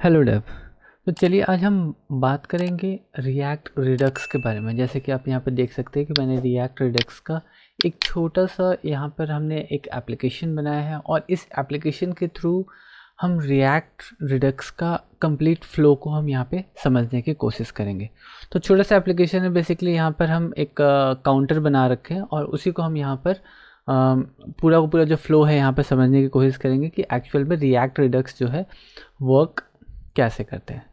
Hello Dave. तो चलिए आज हम बात करेंगे रिएक्ट रिडक्स के बारे में। जैसे कि आप यहाँ पे देख सकते हैं कि मैंने रिएक्ट रिडक्स का एक छोटा सा यहाँ पर हमने एक एप्लीकेशन बनाया है और इस एप्लीकेशन के थ्रू हम रिएक्ट रिडक्स का कंप्लीट फ्लो को हम यहाँ पे समझने की कोशिश करेंगे। तो छोटा सा एप्लीकेशन है, बेसिकली यहाँ पर हम एक काउंटर बना रखे हैं और उसी को हम यहाँ पर पूरा का पूरा जो फ्लो है यहाँ पर समझने की कोशिश करेंगे कि एक्चुअल में रिएक्ट रिडक्स जो है वर्क कैसे करते हैं।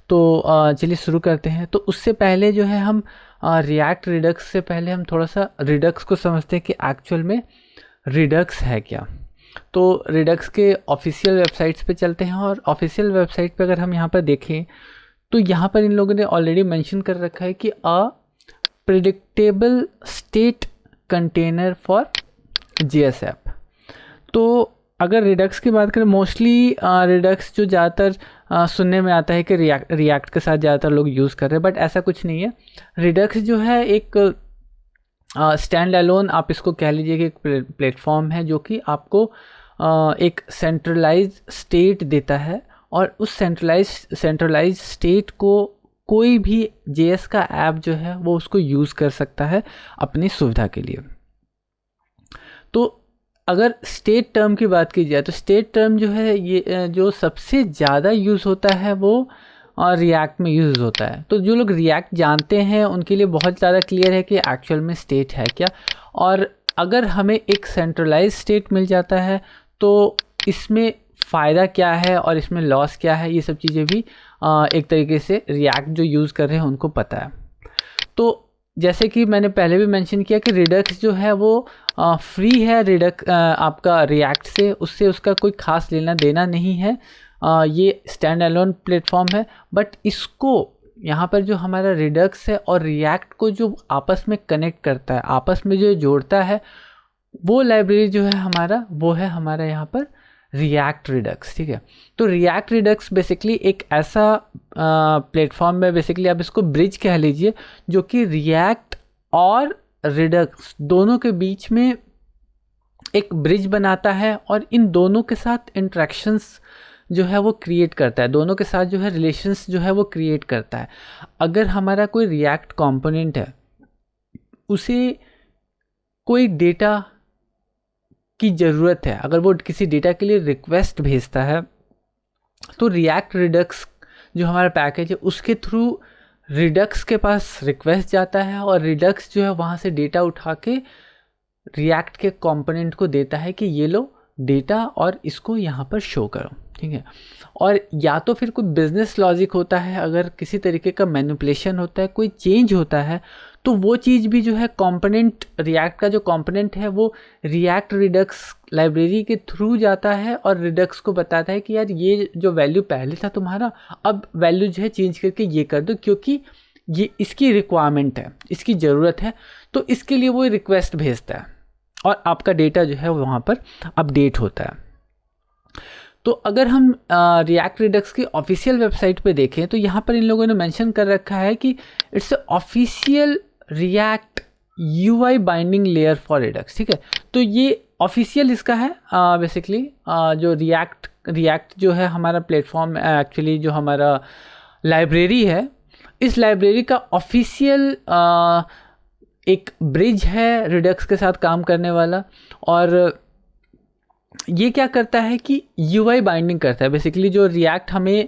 तो चलिए शुरू करते हैं। तो उससे पहले जो है हम रिएक्ट रिडक्स से पहले हम थोड़ा सा रिडक्स को समझते हैं कि एक्चुअल में रिडक्स है क्या। तो रिडक्स के ऑफिशियल वेबसाइट्स पे चलते हैं और ऑफिशियल वेबसाइट पे अगर हम यहाँ पर देखें तो यहाँ पर इन लोगों ने ऑलरेडी मेंशन कर रखा है कि a predictable state container for GSF. तो अगर रिडक्स की बात करें, मोस्टली रिडक्स जो ज़्यादातर सुनने में आता है कि रिएक्ट के साथ ज़्यादातर लोग यूज़ कर रहे हैं, बट ऐसा कुछ नहीं है। रिडक्स जो है एक स्टैंड अलोन आप इसको कह लीजिए कि एक प्लेटफॉर्म है जो कि आपको एक सेंट्रलाइज स्टेट देता है और उस सेंट्रलाइज स्टेट को कोई भी जेएस का ऐप जो है वो उसको यूज़ कर सकता है अपनी सुविधा के लिए। तो अगर स्टेट टर्म की बात की जाए तो स्टेट टर्म जो है ये जो सबसे ज़्यादा यूज़ होता है वो रिएक्ट में यूज़ होता है। तो जो लोग रिएक्ट जानते हैं उनके लिए बहुत ज़्यादा क्लियर है कि एक्चुअल में स्टेट है क्या, और अगर हमें एक सेंट्रलाइज स्टेट मिल जाता है तो इसमें फ़ायदा क्या है और इसमें लॉस क्या है, ये सब चीज़ें भी एक तरीके से रिएक्ट जो यूज़ कर रहे हैं उनको पता है। तो जैसे कि मैंने पहले भी मेंशन किया कि रिडक्स जो है वो फ्री है। रिडक्स आपका रिएक्ट से उससे उसका कोई खास लेना देना नहीं है। ये स्टैंड अलोन प्लेटफॉर्म है, बट इसको यहाँ पर जो हमारा रिडक्स है और रिएक्ट को जो आपस में कनेक्ट करता है, आपस में जो जोड़ता है, वो लाइब्रेरी जो है हमारा वो है हमारा यहाँ पर रिएक्ट रिडक्स। ठीक है। तो रिएक्ट रिडक्स बेसिकली एक ऐसा प्लेटफॉर्म है, बेसिकली आप इसको ब्रिज कह लीजिए, जो कि रिएक्ट और रिडक्स दोनों के बीच में एक ब्रिज बनाता है और इन दोनों के साथ इंट्रैक्शंस जो है वो क्रिएट करता है, दोनों के साथ जो है रिलेशंस जो है वो क्रिएट करता है। अगर हमारा कोई रिएक्ट कंपोनेंट है, उसे कोई डेटा की ज़रूरत है, अगर वो किसी डेटा के लिए रिक्वेस्ट भेजता है तो रिएक्ट रिडक्स जो हमारा पैकेज है उसके थ्रू रिडक्स के पास रिक्वेस्ट जाता है और रिडक्स जो है वहाँ से डेटा उठा के रिएक्ट के कंपोनेंट को देता है कि ये लो डेटा और इसको यहाँ पर शो करो। ठीक है। और या तो फिर कोई बिजनेस लॉजिक होता है, अगर किसी तरीके का मैनिपुलेशन होता है, कोई चेंज होता है, तो वो चीज़ भी जो है कंपोनेंट, रिएक्ट का जो कंपोनेंट है वो रिएक्ट रिडक्स लाइब्रेरी के थ्रू जाता है और रिडक्स को बताता है कि यार ये जो वैल्यू पहले था तुम्हारा, अब वैल्यू जो है चेंज करके ये कर दो, क्योंकि ये इसकी रिक्वायरमेंट है, इसकी ज़रूरत है। तो इसके लिए वो रिक्वेस्ट भेजता है और आपका डेटा जो है वहाँ पर अपडेट होता है। तो अगर हम रिएक्ट रिडक्स की ऑफिशियल वेबसाइट पे देखें तो यहाँ पर इन लोगों ने मेंशन कर रखा है कि it's official react UI binding layer for Redux. ठीक है। तो ये ऑफिशियल इसका है बेसिकली जो रिएक्ट जो है हमारा प्लेटफॉर्म, एक्चुअली जो हमारा लाइब्रेरी है, इस लाइब्रेरी का ऑफिशियल एक ब्रिज है रिडक्स के साथ काम करने वाला। और ये क्या करता है कि यूआई बाइंडिंग करता है। बेसिकली जो रिएक्ट हमें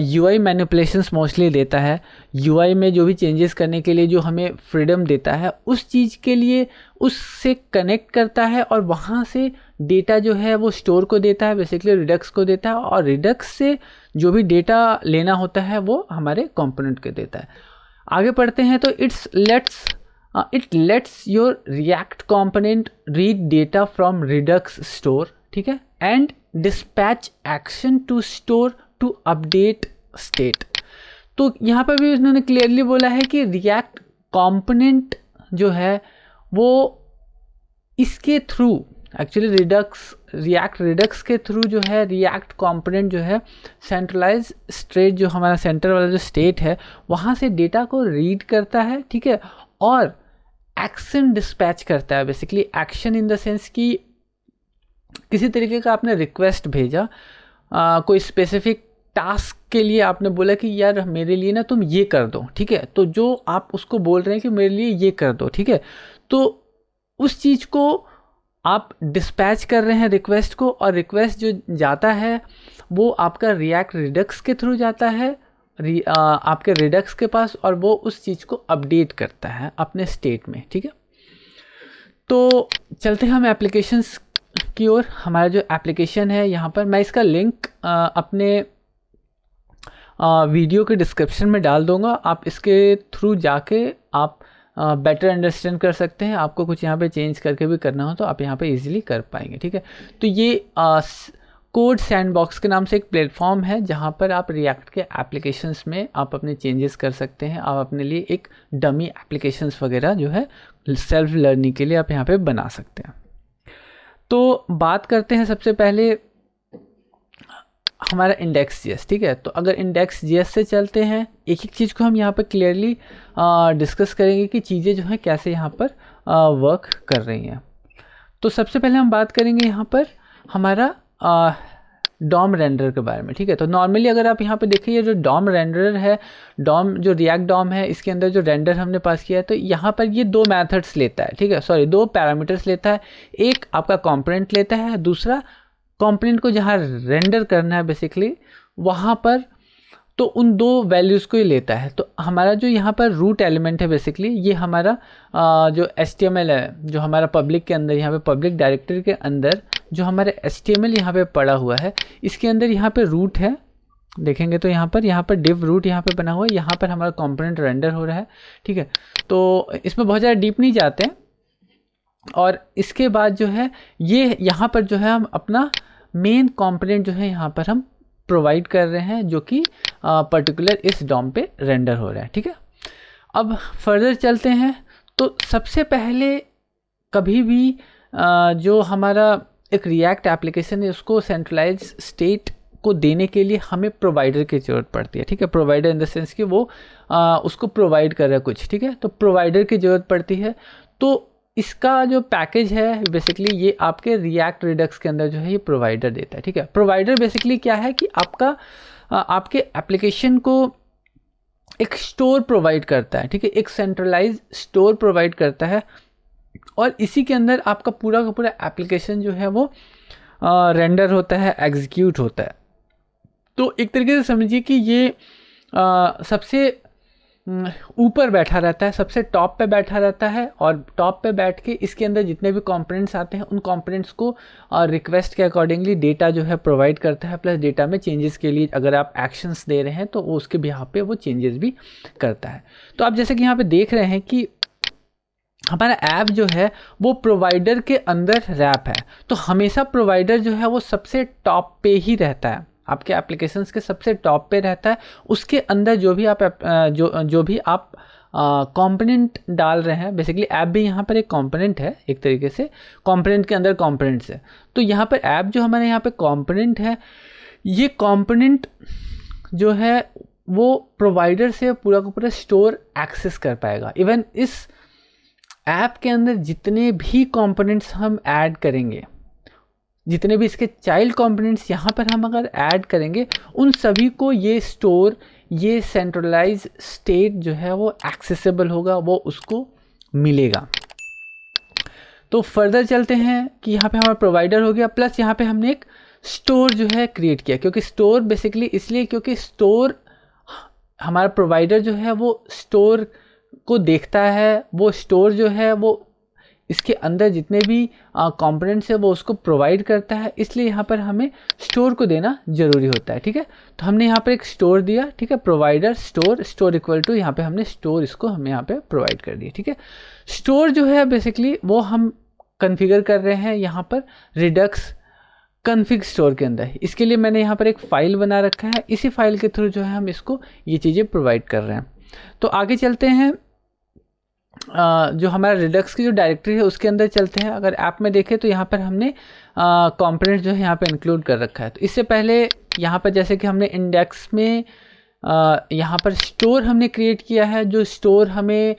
यूआई मैनिपुलेशंस मोस्टली देता है, यूआई में जो भी चेंजेस करने के लिए जो हमें फ्रीडम देता है, उस चीज़ के लिए उससे कनेक्ट करता है और वहाँ से डेटा जो है वो स्टोर को देता है, बेसिकली रिडक्स को देता है, और रिडक्स से जो भी डेटा लेना होता है वो हमारे कंपोनेंट को देता है। आगे पढ़ते हैं तो it lets your react component read data from redux store, ठीक है, and dispatch action to store to update state। तो यहाँ पर भी उन्होंने क्लियरली बोला है कि रिएक्ट कंपोनेंट जो है वो इसके थ्रू, एक्चुअली रिएक्ट रिडक्स के थ्रू जो है रिएक्ट कंपोनेंट जो है सेंट्रलाइज स्टेट, जो हमारा सेंटर वाला जो स्टेट है, वहाँ से डेटा को रीड करता है। ठीक है। और एक्शन डिस्पैच करता है। Basically action in the sense कि किसी तरीके का आपने रिक्वेस्ट भेजा, कोई स्पेसिफिक टास्क के लिए आपने बोला कि यार मेरे लिए ना तुम ये कर दो, ठीक है, तो जो आप उसको बोल रहे हैं कि मेरे लिए ये कर दो, ठीक है, तो उस चीज़ को आप डिस्पैच कर रहे हैं रिक्वेस्ट को, और रिक्वेस्ट जो जाता है वो आपका रिएक्ट रिडक्स के थ्रू जाता है आपके रिडक्स के पास, और वो उस चीज़ को अपडेट करता है अपने स्टेट में, ठीक है। तो चलते हैं हम एप्लीकेशंस की ओर। हमारा जो एप्लीकेशन है यहाँ पर, मैं इसका लिंक अपने वीडियो के डिस्क्रिप्शन में डाल दूँगा, आप इसके थ्रू जाके आप बेटर अंडरस्टैंड कर सकते हैं। आपको कुछ यहाँ पे चेंज करके भी करना हो तो आप यहाँ पे इजीली कर पाएंगे, ठीक है। तो ये कोड सैंडबॉक्स के नाम से एक प्लेटफॉर्म है जहाँ पर आप रिएक्ट के एप्लीकेशंस में आप अपने चेंजेस कर सकते हैं। आप अपने लिए एक डमी एप्लीकेशंस वगैरह जो है सेल्फ लर्निंग के लिए आप यहाँ पे बना सकते हैं। तो बात करते हैं सबसे पहले हमारा index.js, ठीक है। तो अगर index.js से चलते हैं, एक एक चीज़ को हम यहाँ पर क्लियरली डिस्कस करेंगे कि चीज़ें जो है कैसे यहाँ पर वर्क कर रही हैं। तो सबसे पहले हम बात करेंगे यहाँ पर हमारा डॉम रेंडर के बारे में, ठीक है। तो नॉर्मली अगर आप यहाँ पे देखिए जो डॉम रेंडर है, डॉम जो रिएक्ट डॉम है, इसके अंदर जो रेंडर हमने पास किया है, तो यहाँ पर ये दो मेथड्स लेता है, ठीक है, सॉरी दो पैरामीटर्स लेता है। एक आपका कंपोनेंट लेता है, दूसरा कंपोनेंट को जहाँ रेंडर करना है बेसिकली वहाँ पर, तो उन दो वैल्यूज़ को ही लेता है। तो हमारा जो यहाँ पर रूट एलिमेंट है बेसिकली, ये हमारा जो HTML है, जो हमारा पब्लिक के अंदर यहाँ पे पब्लिक डायरेक्टरी के अंदर जो हमारे HTML यहाँ पे पड़ा हुआ है, इसके अंदर यहाँ पे रूट है, देखेंगे तो यहाँ पर डिव रूट यहाँ पे बना हुआ है, यहाँ पर हमारा कंपोनेंट रेंडर हो रहा है, ठीक है। तो इसमें बहुत ज़्यादा डीप नहीं जाते हैं। और इसके बाद जो है ये यहाँ पर जो है हम अपना मेन कंपोनेंट जो है यहाँ पर हम प्रोवाइड कर रहे हैं, जो कि पर्टिकुलर इस डॉम पे रेंडर हो रहा है, ठीक है। अब फर्दर चलते हैं। तो सबसे पहले कभी भी जो हमारा एक रिएक्ट एप्लीकेशन है उसको सेंट्रलाइज स्टेट को देने के लिए हमें प्रोवाइडर की ज़रूरत पड़ती है, ठीक है। प्रोवाइडर इन द सेंस कि वो उसको प्रोवाइड कर रहा है कुछ, ठीक है। तो प्रोवाइडर की ज़रूरत पड़ती है। तो इसका जो पैकेज है बेसिकली ये आपके रिएक्ट रिडक्स के अंदर जो है ये प्रोवाइडर देता है, ठीक है। प्रोवाइडर बेसिकली क्या है कि आपके एप्लीकेशन को एक स्टोर प्रोवाइड करता है, ठीक है, एक सेंट्रलाइज स्टोर प्रोवाइड करता है, और इसी के अंदर आपका पूरा का पूरा एप्लीकेशन जो है वो रेंडर होता है, एग्जीक्यूट होता है। तो एक तरीके से समझिए कि ये सबसे ऊपर बैठा रहता है, सबसे टॉप पे बैठा रहता है, और टॉप पे बैठ के इसके अंदर जितने भी कंपोनेंट्स आते हैं उन कंपोनेंट्स को रिक्वेस्ट के अकॉर्डिंगली डेटा जो है प्रोवाइड करता है, प्लस डेटा में चेंजेस के लिए अगर आप एक्शंस दे रहे हैं तो वो उसके बिहाफ पे वो चेंजेस भी करता है। तो आप जैसे कि यहाँ पे देख रहे हैं कि हमारा ऐप जो है वो प्रोवाइडर के अंदर रैप है, तो हमेशा प्रोवाइडर जो है वो सबसे टॉप पे ही रहता है, आपके एप्लीकेशंस के सबसे टॉप पे रहता है। उसके अंदर जो भी आप कंपोनेंट डाल रहे हैं, बेसिकली ऐप भी यहाँ पर एक कंपोनेंट है, एक तरीके से कंपोनेंट के अंदर कंपोनेंट्स है। तो यहाँ पर ऐप जो हमारे यहाँ पे कंपोनेंट है, ये कंपोनेंट जो है वो प्रोवाइडर से पूरा का पूरा स्टोर एक्सेस कर पाएगा। इवन इस ऐप के अंदर जितने भी कंपोनेंट्स हम ऐड करेंगे, जितने भी इसके चाइल्ड कंपोनेंट्स यहाँ पर हम अगर ऐड करेंगे, उन सभी को ये स्टोर, ये सेंट्रलाइज स्टेट जो है वो एक्सेसिबल होगा, वो उसको मिलेगा। तो फर्दर चलते हैं कि यहाँ पे हमारा प्रोवाइडर हो गया, प्लस यहाँ पे हमने एक स्टोर जो है क्रिएट किया, क्योंकि स्टोर बेसिकली इसलिए क्योंकि स्टोर हमारा प्रोवाइडर जो है वो स्टोर को देखता है, वो स्टोर जो है वो इसके अंदर जितने भी कंपोनेंट्स है वो उसको प्रोवाइड करता है, इसलिए यहाँ पर हमें स्टोर को देना ज़रूरी होता है, ठीक है। तो हमने यहाँ पर एक स्टोर दिया, ठीक है, प्रोवाइडर स्टोर इक्वल टू यहाँ पे हमने स्टोर इसको हमें यहाँ पे प्रोवाइड कर दिया, ठीक है। स्टोर जो है बेसिकली वो हम कन्फिगर कर रहे हैं यहाँ पर रिडक्स कन्फिग स्टोर के अंदर। इसके लिए मैंने यहाँ पर एक फ़ाइल बना रखा है, इसी फाइल के थ्रू जो है हम इसको ये चीज़ें प्रोवाइड कर रहे हैं। तो आगे चलते हैं, जो हमारा रिडक्स की जो डायरेक्टरी है उसके अंदर चलते हैं। अगर ऐप में देखें तो यहाँ पर हमने कंपोनेंट जो है यहाँ पे इंक्लूड कर रखा है। तो इससे पहले यहाँ पर जैसे कि हमने इंडेक्स में यहाँ पर स्टोर हमने क्रिएट किया है, जो स्टोर हमें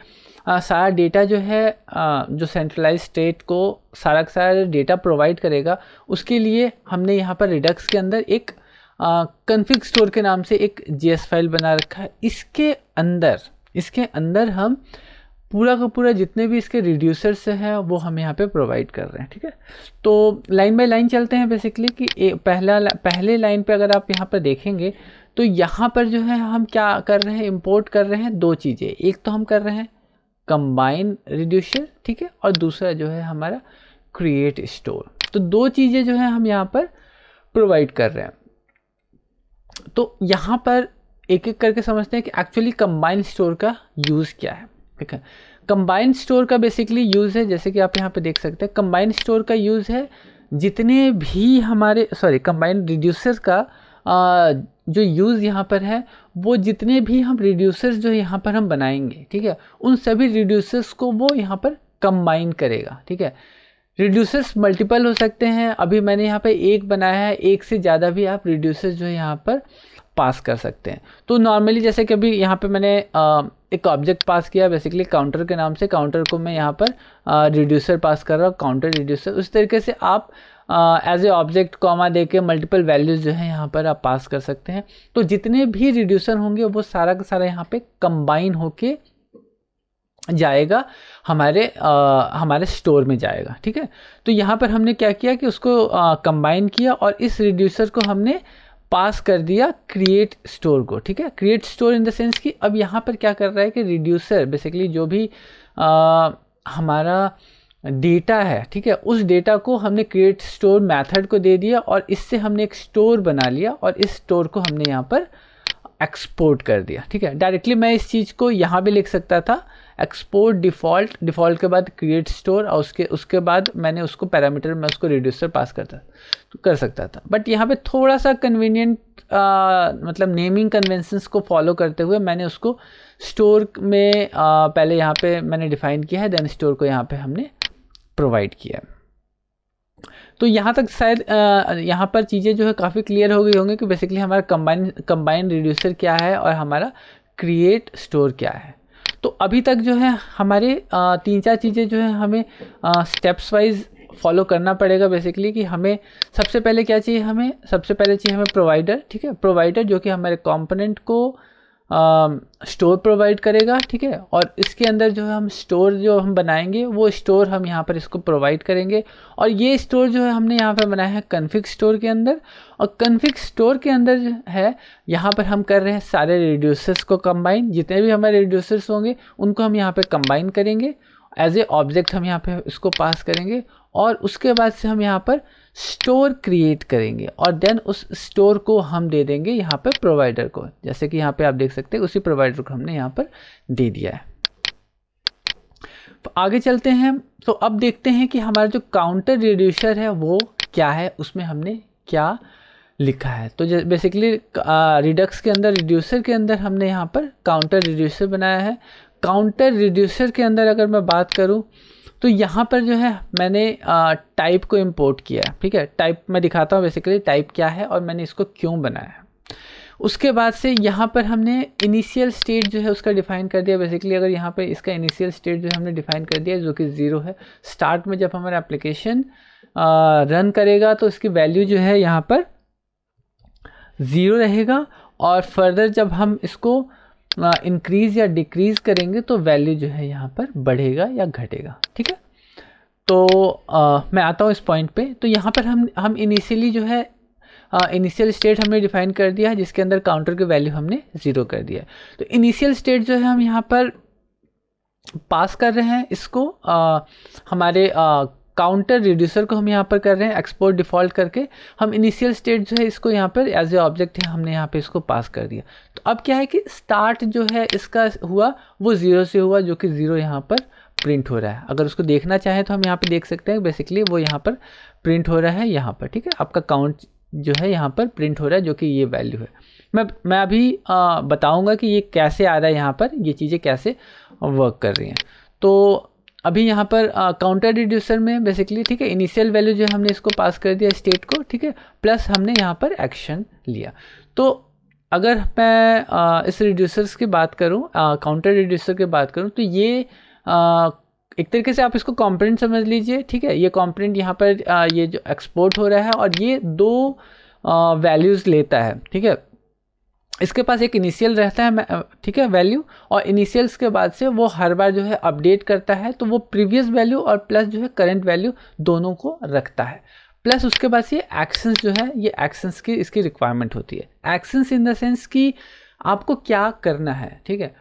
सारा डेटा जो है जो सेंट्रलाइज स्टेट को सारा का सारा डेटा प्रोवाइड करेगा, उसके लिए हमने यहाँ पर रिडक्स के अंदर एक कॉन्फ़िग स्टोर के नाम से एक JS फाइल बना रखा है। इसके अंदर हम पूरा का पूरा जितने भी इसके रिड्यूसर्स हैं वो हम यहाँ पे प्रोवाइड कर रहे हैं, ठीक है। तो लाइन बाय लाइन चलते हैं बेसिकली कि पहले लाइन पे अगर आप यहाँ पर देखेंगे तो यहाँ पर जो है हम क्या कर रहे हैं, इंपोर्ट कर रहे हैं दो चीज़ें। एक तो हम कर रहे हैं कंबाइन रिड्यूसर, ठीक है, और दूसरा जो है हमारा क्रिएट स्टोर। तो दो चीज़ें जो है हम यहाँ पर प्रोवाइड कर रहे हैं। तो यहाँ पर एक एक करके समझते हैं कि एक्चुअली कंबाइन स्टोर का यूज़ क्या है, ठीक है। कंबाइन स्टोर का बेसिकली यूज़ है, जैसे कि आप यहाँ पे देख सकते हैं, कंबाइन स्टोर का यूज़ है जितने भी हमारे कंबाइन रिड्यूसर का जो यूज़ यहाँ पर है वो जितने भी हम रिड्यूसर्स जो यहाँ पर हम बनाएंगे, ठीक है, उन सभी रिड्यूसर्स को वो यहाँ पर कंबाइन करेगा, ठीक है। रिड्यूसर्स मल्टीपल हो सकते हैं, अभी मैंने यहाँ पे एक बनाया है, एक से ज़्यादा भी आप रिड्यूसर्स जो है यहाँ पर पास कर सकते हैं। तो नॉर्मली जैसे कि अभी यहाँ पे मैंने एक ऑब्जेक्ट पास किया बेसिकली काउंटर के नाम से, काउंटर को मैं यहाँ पर रिड्यूसर पास कर रहा हूँ, काउंटर रिड्यूसर। उस तरीके से आप एज ए ऑब्जेक्ट कॉमा दे के मल्टीपल वैल्यूज़ जो है यहाँ पर आप पास कर सकते हैं। तो जितने भी रिड्यूसर होंगे वो सारा का सारा यहाँ पे कंबाइन होके जाएगा, हमारे स्टोर में जाएगा, ठीक है। तो यहाँ पर हमने क्या किया कि उसको कंबाइन किया और इस रिड्यूसर को हमने पास कर दिया क्रिएट स्टोर को, ठीक है। Create store in the sense कि अब यहाँ पर क्या कर रहा है कि रिड्यूसर बेसिकली जो भी हमारा डेटा है, ठीक है, उस डेटा को हमने क्रिएट स्टोर मेथड को दे दिया और इससे हमने एक स्टोर बना लिया और इस स्टोर को हमने यहाँ पर एक्सपोर्ट कर दिया, ठीक है। डायरेक्टली मैं इस चीज़ को यहाँ भी लिख सकता था, एक्सपोर्ट डिफ़ॉल्ट के बाद क्रिएट स्टोर और उसके बाद मैंने उसको पैरामीटर में उसको रिड्यूसर पास कर सकता था। बट यहाँ पे थोड़ा सा कन्वीनियंट मतलब नेमिंग कन्वेंशंस को फॉलो करते हुए मैंने उसको स्टोर में पहले यहाँ पे मैंने डिफ़ाइन किया है, देन स्टोर को यहाँ पे हमने प्रोवाइड किया है। तो यहाँ तक शायद यहाँ पर चीज़ें जो है काफ़ी क्लियर हो गई होंगी कि बेसिकली हमारा कंबाइन रिड्यूसर क्या है और हमारा क्रिएट स्टोर क्या है। तो अभी तक जो है हमारे 3-4 चीज़ें जो है हमें स्टेप्स वाइज फॉलो करना पड़ेगा बेसिकली कि हमें सबसे पहले क्या चाहिए, सबसे पहले चाहिए हमें प्रोवाइडर, ठीक है। प्रोवाइडर जो कि हमारे कंपोनेंट को स्टोर प्रोवाइड करेगा, ठीक है, और इसके अंदर जो है हम स्टोर जो हम बनाएंगे वो स्टोर हम यहाँ पर इसको प्रोवाइड करेंगे। और ये स्टोर जो है हमने यहाँ पर बनाया है कॉन्फ़िग स्टोर के अंदर, और कॉन्फ़िग स्टोर के अंदर जो है यहाँ पर हम कर रहे हैं सारे रिड्यूसर्स को कंबाइन, जितने भी हमारे रिड्यूसर्स होंगे उनको हम यहाँ पर कंबाइन करेंगे, एज ए ऑब्जेक्ट हम यहाँ पे इसको पास करेंगे और उसके बाद से हम यहाँ पर स्टोर क्रिएट करेंगे और देन उस स्टोर को हम दे देंगे यहाँ पे प्रोवाइडर को, जैसे कि यहाँ पे आप देख सकते हैं उसी प्रोवाइडर को हमने यहाँ पर दे दिया है। तो आगे चलते हैं, तो अब देखते हैं कि हमारा जो काउंटर रिड्यूसर है वो क्या है, उसमें हमने क्या लिखा है। तो बेसिकली रिडक्स के अंदर रिड्यूसर के अंदर हमने यहाँ पर काउंटर रिड्यूसर बनाया है। काउंटर रिड्यूसर के अंदर अगर मैं बात करूँ तो यहाँ पर जो है मैंने टाइप को इंपोर्ट किया है, ठीक है। टाइप मैं दिखाता हूँ बेसिकली टाइप क्या है और मैंने इसको क्यों बनाया है। उसके बाद से यहाँ पर हमने इनिशियल स्टेट जो है उसका डिफ़ाइन कर दिया बेसिकली। अगर यहाँ पे इसका इनिशियल स्टेट जो हमने डिफ़ाइन कर दिया जो कि 0 है। स्टार्ट में जब हमारा एप्लीकेशन रन करेगा तो इसकी वैल्यू जो है यहाँ पर 0 रहेगा और फर्दर जब हम इसको इंक्रीज़ या डिक्रीज़ करेंगे तो वैल्यू जो है यहाँ पर बढ़ेगा या घटेगा, ठीक है। तो मैं आता हूँ इस पॉइंट पे। तो यहाँ पर हम इनिशियली जो है इनिशियल स्टेट हमने डिफ़ाइन कर दिया है जिसके अंदर काउंटर की वैल्यू हमने 0 कर दिया है। तो इनिशियल स्टेट जो है हम यहाँ पर पास कर रहे हैं इसको हमारे काउंटर रिड्यूसर को हम यहाँ पर कर रहे हैं एक्सपोर्ट डिफ़ॉल्ट करके। हम इनिशियल स्टेट जो है इसको यहाँ पर एज ए ऑब्जेक्ट है हमने यहाँ पे इसको पास कर दिया। तो अब क्या है कि स्टार्ट जो है इसका हुआ वो 0 से हुआ जो कि 0 यहाँ पर प्रिंट हो रहा है। अगर उसको देखना चाहें तो हम यहाँ पे देख सकते हैं बेसिकली वो यहाँ पर प्रिंट हो रहा है यहाँ पर, ठीक है। आपका काउंट जो है यहाँ पर प्रिंट हो रहा है जो कि ये वैल्यू है। मैं अभी बताऊँगा कि ये कैसे आ रहा है, यहाँ पर ये चीज़ें कैसे वर्क कर रही हैं। तो अभी यहाँ पर काउंटर रिड्यूसर में बेसिकली, ठीक है, इनिशियल वैल्यू जो हमने इसको पास कर दिया स्टेट को, ठीक है, प्लस हमने यहाँ पर एक्शन लिया। तो अगर मैं इस रिड्यूसर्स की बात करूँ, काउंटर रिड्यूसर की बात करूँ तो ये एक तरीके से आप इसको कंपोनेंट समझ लीजिए, ठीक है। ये कंपोनेंट यहाँ पर ये जो एक्सपोर्ट हो रहा है और ये दो वैल्यूज़ लेता है, ठीक है। इसके पास एक इनिशियल रहता है, ठीक है, वैल्यू, और इनिशियल्स के बाद से वो हर बार जो है अपडेट करता है, तो वो प्रीवियस वैल्यू और प्लस जो है करंट वैल्यू दोनों को रखता है। प्लस उसके बाद ये एक्शंस जो है, ये एक्शंस की इसकी रिक्वायरमेंट होती है। एक्शंस इन द सेंस कि आपको क्या करना है, ठीक है।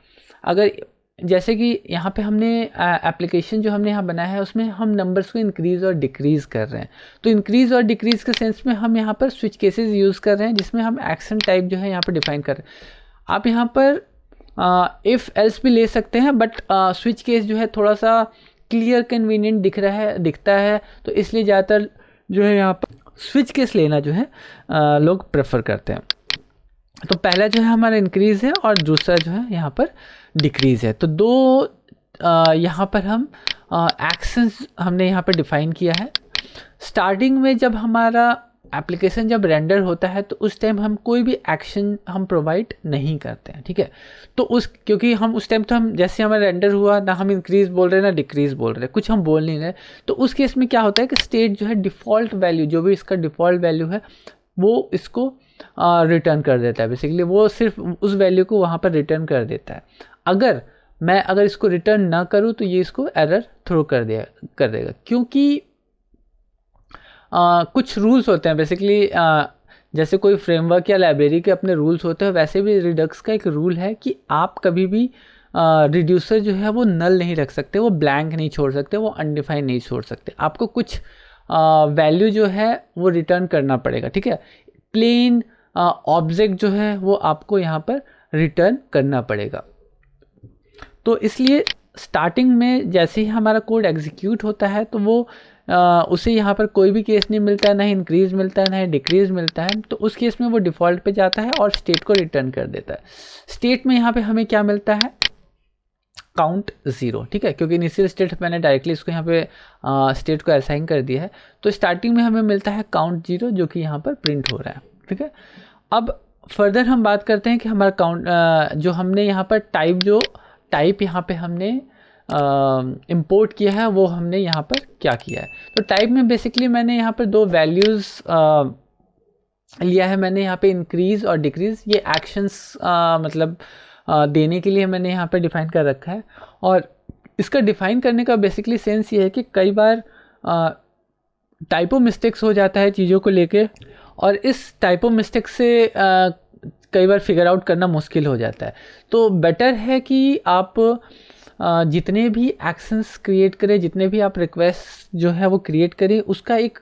अगर जैसे कि यहाँ पे हमने एप्लीकेशन जो हमने यहाँ बनाया है उसमें हम नंबर्स को इंक्रीज़ और डिक्रीज़ कर रहे हैं, तो इंक्रीज़ और डिक्रीज़ के सेंस में हम यहाँ पर स्विच केसेस यूज़ कर रहे हैं, जिसमें हम एक्शन टाइप जो है यहाँ पर डिफाइन कर रहे हैं। आप यहाँ पर इफ़ एल्स भी ले सकते हैं, बट स्विच केस जो है थोड़ा सा क्लियर कन्वीनियंट दिखता है, तो इसलिए ज़्यादातर जो है यहाँ पर स्विच केस लेना जो है लोग प्रेफर करते हैं। तो पहला जो है हमारा इंक्रीज़ है और दूसरा जो है यहाँ पर डिक्रीज़ है। तो दो यहाँ पर हम एक्शंस हमने यहाँ पर डिफ़ाइन किया है। स्टार्टिंग में जब हमारा एप्लीकेशन जब रेंडर होता है तो उस टाइम हम कोई भी एक्शन हम प्रोवाइड नहीं करते हैं, ठीक है। तो क्योंकि हम उस टाइम तो हम जैसे हमारा रेंडर हुआ ना हम इंक्रीज़ बोल रहे हैं ना डिक्रीज़ बोल रहे हैं, कुछ हम बोल नहीं रहे। तो उस केस में क्या होता है कि स्टेट जो है डिफ़ॉल्ट वैल्यू, जो भी इसका डिफ़ॉल्ट वैल्यू है वो इसको रिटर्न कर देता है। बेसिकली वो सिर्फ उस वैल्यू को वहाँ पर रिटर्न कर देता है। अगर इसको रिटर्न ना करूँ तो ये इसको एरर थ्रो कर देगा, क्योंकि कुछ रूल्स होते हैं बेसिकली। जैसे कोई फ्रेमवर्क या लाइब्रेरी के अपने रूल्स होते हैं, वैसे भी रिडक्स का एक रूल है कि आप कभी भी रिड्यूसर जो है वो नल नहीं रख सकते, वो ब्लैंक नहीं छोड़ सकते, वो अनडिफाइंड नहीं छोड़ सकते। आपको कुछ वैल्यू जो है वो रिटर्न करना पड़ेगा, ठीक है। प्लेन ऑब्जेक्ट जो है वो आपको यहाँ पर रिटर्न करना पड़ेगा। तो इसलिए स्टार्टिंग में जैसे ही हमारा कोड एग्जीक्यूट होता है तो वो उसे यहाँ पर कोई भी केस नहीं मिलता है, ना ही इंक्रीज़ मिलता है ना ही डिक्रीज़ मिलता है। तो उस केस में वो डिफ़ॉल्ट पे जाता है और स्टेट को रिटर्न कर देता है। स्टेट में यहाँ पे हमें क्या मिलता है, काउंट 0, ठीक है, क्योंकि इनिशियल स्टेट मैंने डायरेक्टली इसको यहाँ पे स्टेट को असाइन कर दिया है। तो स्टार्टिंग में हमें मिलता है काउंट 0, जो कि यहाँ पर प्रिंट हो रहा है, ठीक है। अब फर्दर हम बात करते हैं कि हमारा काउंट जो हमने यहाँ पर टाइप यहाँ पे हमने इंपोर्ट किया है वो हमने यहाँ पर क्या किया है। तो टाइप में बेसिकली मैंने यहाँ पर दो वैल्यूज़ लिया है। मैंने यहाँ पे इंक्रीज़ और डिक्रीज़ ये एक्शंस मतलब देने के लिए मैंने यहाँ पे डिफ़ाइन कर रखा है। और इसका डिफ़ाइन करने का बेसिकली सेंस ये है कि कई बार टाइपो मिस्टेक्स हो जाता है चीज़ों को लेके, और इस टाइपो मिस्टेक से कई बार फिगर आउट करना मुश्किल हो जाता है। तो बेटर है कि आप जितने भी एक्शंस क्रिएट करें, जितने भी आप रिक्वेस्ट जो है वो क्रिएट करें, उसका एक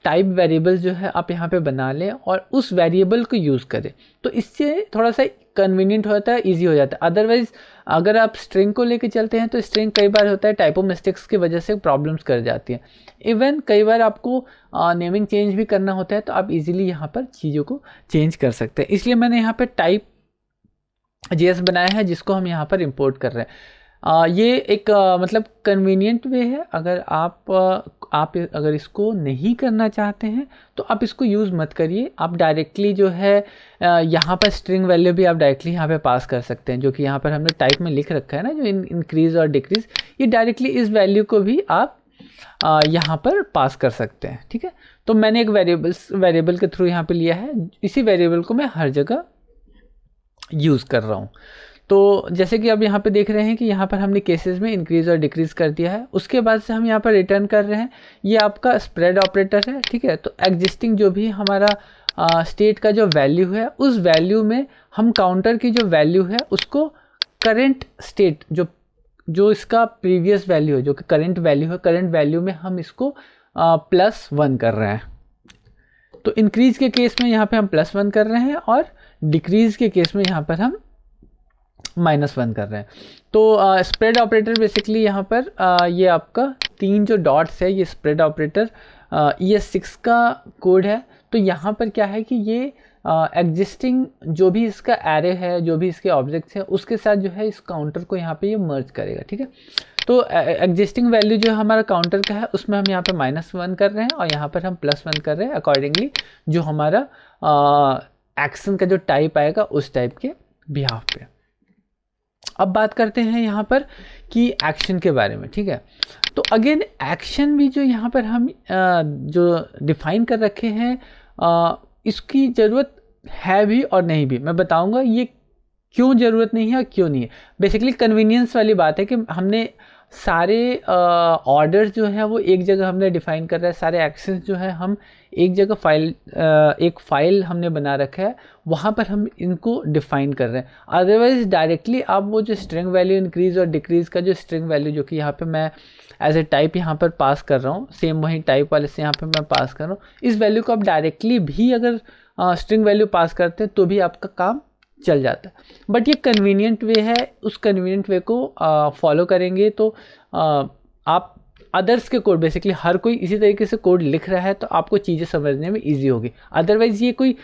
टाइप वेरिएबल जो है आप यहाँ पे बना लें और उस वेरिएबल को यूज़ करें। तो इससे थोड़ा सा कन्वीनियंट होता है, इजी हो जाता है। अदरवाइज़ अगर आप स्ट्रिंग को लेके चलते हैं तो स्ट्रिंग कई बार होता है टाइपो मिस्टेक्स की वजह से प्रॉब्लम्स कर जाती हैं। इवन कई बार आपको नेमिंग चेंज भी करना होता है, तो आप इजीली यहाँ पर चीज़ों को चेंज कर सकते हैं। इसलिए मैंने यहाँ पर टाइप JS बनाया है, जिसको हम यहाँ पर इंपोर्ट कर रहे हैं। ये एक मतलब कन्वीनियंट वे है। अगर आप अगर इसको नहीं करना चाहते हैं तो आप इसको यूज़ मत करिए। आप डायरेक्टली जो है यहाँ पर स्ट्रिंग वैल्यू भी आप डायरेक्टली यहाँ पे पास कर सकते हैं, जो कि यहाँ पर हमने टाइप में लिख रखा है ना, जो इंक्रीज़ और डिक्रीज़, ये डायरेक्टली इस वैल्यू को भी आप यहाँ पर पास कर सकते हैं, ठीक है। तो मैंने एक वेरिएबल के थ्रू यहाँ पे लिया है, इसी वेरिएबल को मैं हर जगह यूज़ कर रहा हूँ। तो जैसे कि अब यहाँ पे देख रहे हैं कि यहाँ पर हमने केसेस में इंक्रीज़ और डिक्रीज़ कर दिया है। उसके बाद से हम यहाँ पर रिटर्न कर रहे हैं, ये आपका स्प्रेड ऑपरेटर है, ठीक है। तो एग्जिस्टिंग जो भी हमारा स्टेट का जो वैल्यू है, उस वैल्यू में हम काउंटर की जो वैल्यू है उसको करंट स्टेट जो इसका प्रीवियस वैल्यू है, जो कि करंट वैल्यू है, करंट वैल्यू में हम इसको +1 कर रहे हैं। तो इंक्रीज़ के केस में यहाँ पे हम +1 कर रहे हैं और डिक्रीज़ के केस में यहाँ पर हम -1 कर रहे हैं। तो स्प्रेड ऑपरेटर बेसिकली यहाँ पर ये आपका 3 जो डॉट्स है, ये स्प्रेड ऑपरेटर ES6 का कोड है। तो यहाँ पर क्या है कि ये एग्जिस्टिंग जो भी इसका एरे है, जो भी इसके ऑब्जेक्ट्स हैं, उसके साथ जो है इस काउंटर को यहाँ पे ये मर्ज करेगा, ठीक है। तो एग्जिस्टिंग वैल्यू जो हमारा काउंटर का है उसमें हम यहाँ पे -1 कर रहे हैं और यहाँ पर हम +1 कर रहे हैं, अकॉर्डिंगली जो हमारा एक्शन का जो टाइप आएगा उस टाइप के बिहाफ पे। अब बात करते हैं यहाँ पर कि एक्शन के बारे में, ठीक है। तो अगेन एक्शन भी जो यहाँ पर हम जो डिफाइन कर रखे हैं इसकी ज़रूरत है भी और नहीं भी। मैं बताऊंगा ये क्यों ज़रूरत नहीं है और क्यों नहीं है। बेसिकली कन्वीनियंस वाली बात है कि हमने सारे ऑर्डर जो है वो एक जगह हमने डिफाइन कर रहा है, सारे एक्शंस जो है हम एक जगह एक फाइल हमने बना रखा है, वहाँ पर हम इनको डिफाइन कर रहे हैं। अदरवाइज डायरेक्टली आप वो जो स्ट्रिंग वैल्यू इंक्रीज और डिक्रीज का जो स्ट्रिंग वैल्यू जो कि यहाँ पे मैं एज ए टाइप यहाँ पर पास कर रहा हूँ, सेम वही टाइप वाले से यहाँ पे मैं पास कर रहा हूँ, इस वैल्यू को आप डायरेक्टली भी अगर स्ट्रिंग वैल्यू पास करते हैं तो भी आपका काम चल जाता है। बट ये कन्वीनियंट वे है, उस कन्वीनियंट वे को फॉलो करेंगे तो आप अदर्स के कोड, बेसिकली हर कोई इसी तरीके से कोड लिख रहा है तो आपको चीज़ें समझने में इजी होगी। अदरवाइज़ ये कोई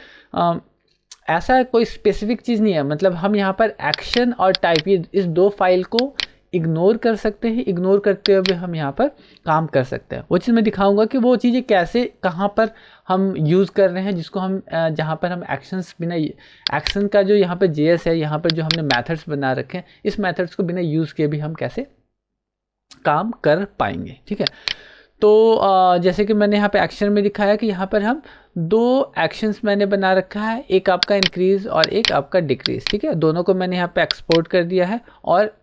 ऐसा कोई स्पेसिफिक चीज़ नहीं है, मतलब हम यहाँ पर एक्शन और टाइप ये इस दो फाइल को इग्नोर कर सकते हैं, इग्नोर करते हुए हम यहाँ पर काम कर सकते हैं। वो चीज़ मैं दिखाऊंगा कि वो चीज़ें कैसे कहाँ पर हम यूज़ कर रहे हैं, जिसको हम जहाँ पर हम एक्शंस बिना एक्शन का जो यहाँ पर जेएस है, यहाँ पर जो हमने मेथड्स बना रखे हैं, इस मेथड्स को बिना यूज़ किए भी हम कैसे काम कर पाएंगे। ठीक है, तो जैसे कि मैंने यहाँ पे एक्शन में दिखाया कि यहाँ पर हम दो एक्शंस मैंने बना रखा है, एक आपका इंक्रीज और एक आपका डिक्रीज। ठीक है, दोनों को मैंने यहाँ पे एक्सपोर्ट कर दिया है और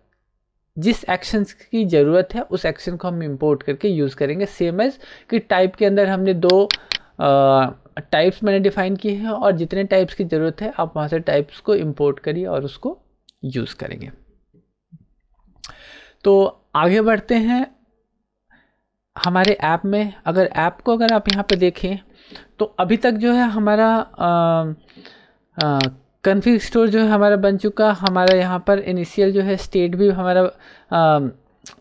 जिस एक्शन की ज़रूरत है उस एक्शन को हम इंपोर्ट करके यूज़ करेंगे। सेम एज कि टाइप के अंदर हमने दो टाइप्स मैंने डिफाइन किए हैं और जितने टाइप्स की ज़रूरत है आप वहाँ से टाइप्स को इंपोर्ट करिए और उसको यूज़ करेंगे। तो आगे बढ़ते हैं हमारे ऐप में। अगर ऐप को अगर आप यहाँ पे देखें तो अभी तक जो है हमारा कॉन्फ़िग स्टोर जो है हमारा बन चुका। हमारा यहाँ पर इनिशियल जो है स्टेट भी हमारा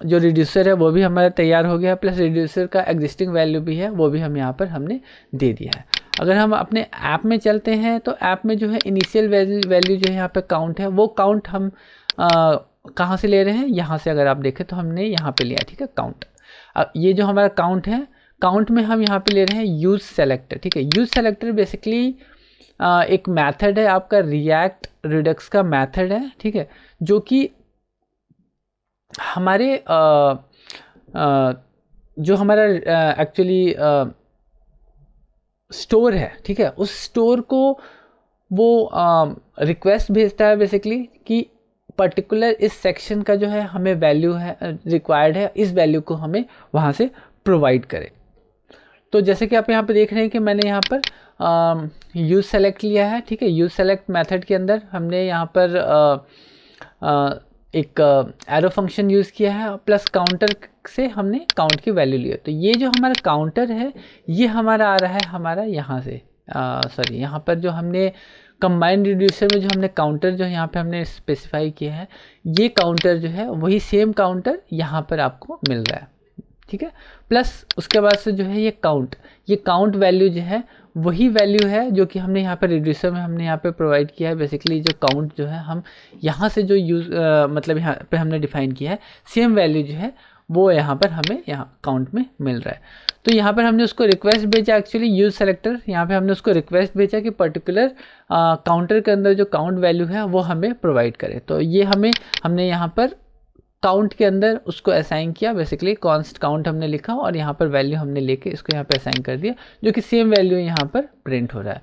जो रिड्यूसर है वो भी हमारा तैयार हो गया, प्लस रिड्यूसर का एग्जिस्टिंग वैल्यू भी है वो भी हम यहाँ पर हमने दे दिया है। अगर हम अपने ऐप में चलते हैं तो ऐप में जो है इनिशियल वैल्यू जो है यहाँ पे काउंट है, वो काउंट हम कहाँ से ले रहे हैं, यहाँ से अगर आप देखें तो हमने यहाँ पे लिया। ठीक है, काउंट। ये जो हमारा काउंट है, काउंट में हम यहाँ पे ले रहे हैं यूज़ सेलेक्टर। ठीक है, यूज़ सेलेक्टर बेसिकली एक मेथड है आपका, रिएक्ट रिडक्स का मेथड है। ठीक है, जो कि हमारे जो हमारा एक्चुअली स्टोर है, ठीक है, उस स्टोर को वो रिक्वेस्ट भेजता है बेसिकली कि पर्टिकुलर इस सेक्शन का जो है हमें वैल्यू है रिक्वायर्ड है, इस वैल्यू को हमें वहाँ से प्रोवाइड करें। तो जैसे कि आप यहाँ पे देख रहे हैं कि मैंने यहाँ पर यूज़ सेलेक्ट लिया है। ठीक है, यूज़ सेलेक्ट मेथड के अंदर हमने यहाँ पर एक एरो फंक्शन यूज़ किया है, प्लस काउंटर से हमने काउंट की वैल्यू लिया। तो ये जो हमारा काउंटर है ये हमारा आ रहा है हमारा यहाँ से सॉरी यहाँ पर जो हमने कंबाइंड रिड्यूसर में जो हमने काउंटर जो यहाँ पे हमने स्पेसिफाई किया है, ये काउंटर जो है वही सेम काउंटर यहाँ पर आपको मिल रहा है। ठीक है, प्लस उसके बाद से जो है ये काउंट वैल्यू जो है वही वैल्यू है जो कि हमने यहाँ पे रिड्यूसर में हमने यहाँ पे प्रोवाइड किया है। बेसिकली जो काउंट जो है हम यहाँ से जो यूज़ मतलब यहाँ पे हमने डिफाइन किया है, सेम वैल्यू जो है वो यहाँ पर हमें यहाँ काउंट में मिल रहा है। तो यहाँ पर हमने उसको रिक्वेस्ट भेजा, एक्चुअली यूज़ सेलेक्टर यहाँ पे हमने उसको रिक्वेस्ट भेजा कि पर्टिकुलर काउंटर के अंदर जो काउंट वैल्यू है वो हमें प्रोवाइड करे। तो ये हमने यहाँ पर काउंट के अंदर उसको असाइन किया, बेसिकली कॉन्स्ट काउंट हमने लिखा और यहाँ पर वैल्यू हमने लेके इसको यहाँ पे असाइन कर दिया, जो कि सेम वैल्यू यहाँ पर प्रिंट हो रहा है।